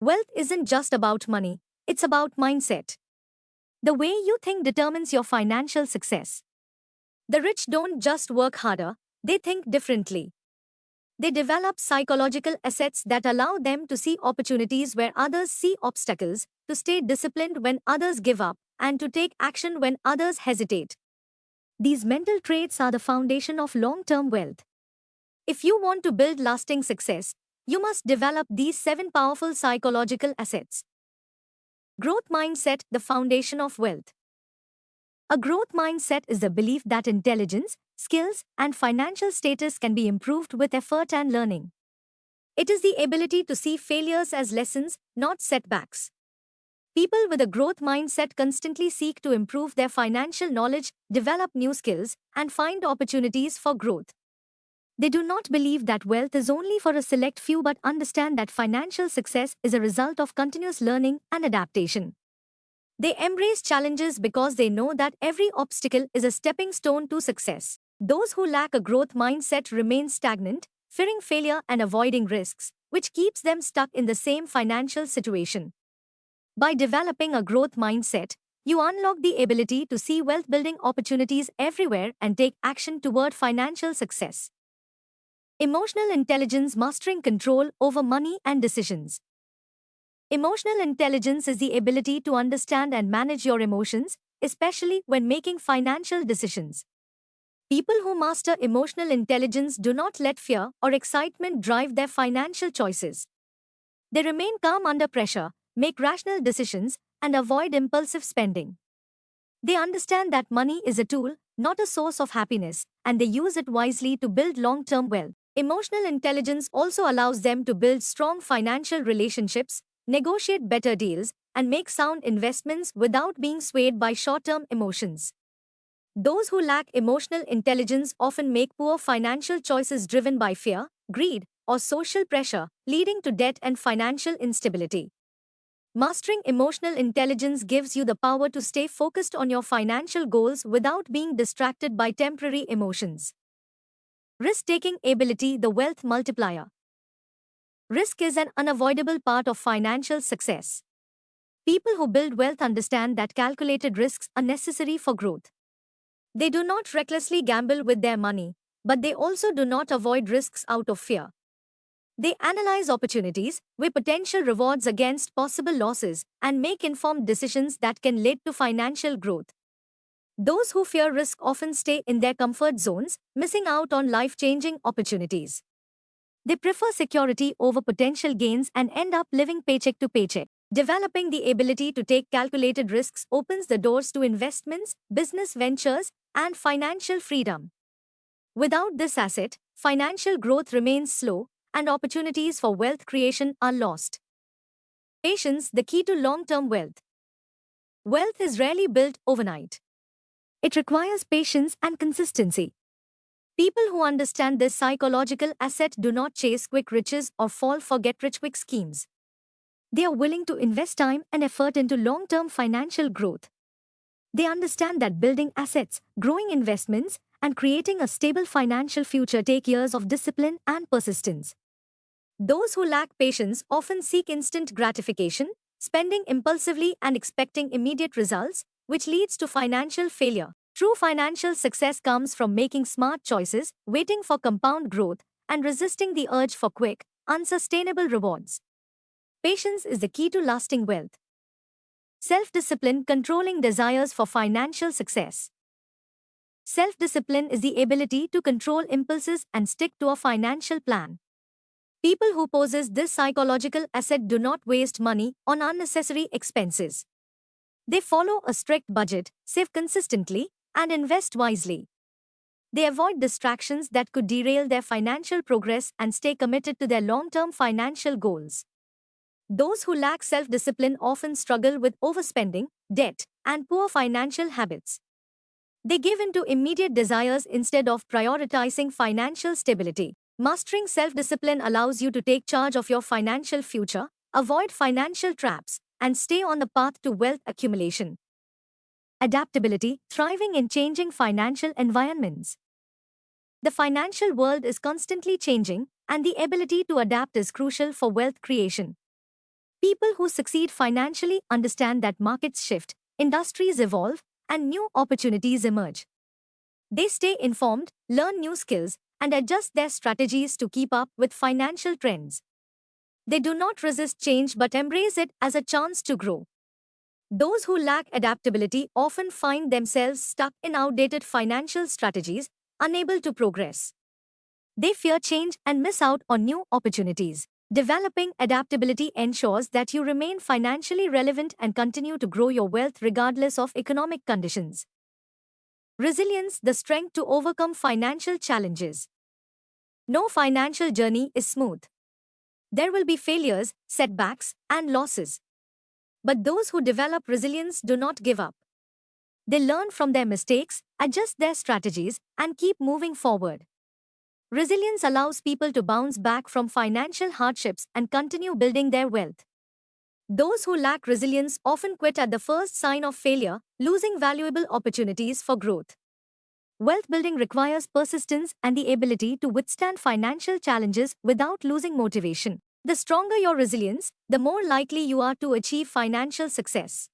Wealth isn't just about money, it's about mindset. The way you think determines your financial success. The rich don't just work harder, they think differently. They develop psychological assets that allow them to see opportunities where others see obstacles, to stay disciplined when others give up, and to take action when others hesitate. These mental traits are the foundation of long term wealth. If you want to build lasting success, you must develop these 7 powerful psychological assets. Growth mindset, the foundation of wealth. A growth mindset is the belief that intelligence, skills, and financial status can be improved with effort and learning. It is the ability to see failures as lessons, not setbacks. People with a growth mindset constantly seek to improve their financial knowledge, develop new skills, and find opportunities for growth. They do not believe that wealth is only for a select few but understand that financial success is a result of continuous learning and adaptation. They embrace challenges because they know that every obstacle is a stepping stone to success. Those who lack a growth mindset remain stagnant, fearing failure and avoiding risks, which keeps them stuck in the same financial situation. By developing a growth mindset, you unlock the ability to see wealth building opportunities everywhere and take action toward financial success. Emotional intelligence, mastering control over money and decisions. Emotional intelligence is the ability to understand and manage your emotions, especially when making financial decisions. People who master emotional intelligence do not let fear or excitement drive their financial choices. They remain calm under pressure, make rational decisions, and avoid impulsive spending. They understand that money is a tool, not a source of happiness, and they use it wisely to build long-term wealth. Emotional intelligence also allows them to build strong financial relationships, negotiate better deals, and make sound investments without being swayed by short-term emotions. Those who lack emotional intelligence often make poor financial choices driven by fear, greed, or social pressure, leading to debt and financial instability. Mastering emotional intelligence gives you the power to stay focused on your financial goals without being distracted by temporary emotions. Risk-taking ability, the wealth multiplier. Risk is an unavoidable part of financial success. People who build wealth understand that calculated risks are necessary for growth. They do not recklessly gamble with their money, but they also do not avoid risks out of fear. They analyze opportunities, weigh potential rewards against possible losses, and make informed decisions that can lead to financial growth. Those who fear risk often stay in their comfort zones, missing out on life-changing opportunities. They prefer security over potential gains and end up living paycheck to paycheck. Developing the ability to take calculated risks opens the doors to investments, business ventures, and financial freedom. Without this asset, financial growth remains slow, and opportunities for wealth creation are lost. Patience, the key to long-term wealth. Wealth is rarely built overnight. It requires patience and consistency. People who understand this psychological asset do not chase quick riches or fall for get-rich-quick schemes. They are willing to invest time and effort into long-term financial growth. They understand that building assets, growing investments, and creating a stable financial future take years of discipline and persistence. Those who lack patience often seek instant gratification, spending impulsively and expecting immediate results, which leads to financial failure. True financial success comes from making smart choices, waiting for compound growth, and resisting the urge for quick, unsustainable rewards. Patience is the key to lasting wealth. Self-discipline, controlling desires for financial success. Self-discipline is the ability to control impulses and stick to a financial plan. People who possess this psychological asset do not waste money on unnecessary expenses. They follow a strict budget, save consistently, and invest wisely. They avoid distractions that could derail their financial progress and stay committed to their long-term financial goals. Those who lack self-discipline often struggle with overspending, debt, and poor financial habits. They give in to immediate desires instead of prioritizing financial stability. Mastering self-discipline allows you to take charge of your financial future, avoid financial traps, and stay on the path to wealth accumulation. Adaptability, thriving in changing financial environments. The financial world is constantly changing, and the ability to adapt is crucial for wealth creation. People who succeed financially understand that markets shift, industries evolve, and new opportunities emerge. They stay informed, learn new skills, and adjust their strategies to keep up with financial trends. They do not resist change but embrace it as a chance to grow. Those who lack adaptability often find themselves stuck in outdated financial strategies, unable to progress. They fear change and miss out on new opportunities. Developing adaptability ensures that you remain financially relevant and continue to grow your wealth regardless of economic conditions. Resilience, the strength to overcome financial challenges. No financial journey is smooth. There will be failures, setbacks, and losses. But those who develop resilience do not give up. They learn from their mistakes, adjust their strategies, and keep moving forward. Resilience allows people to bounce back from financial hardships and continue building their wealth. Those who lack resilience often quit at the first sign of failure, losing valuable opportunities for growth. Wealth building requires persistence and the ability to withstand financial challenges without losing motivation. The stronger your resilience, the more likely you are to achieve financial success.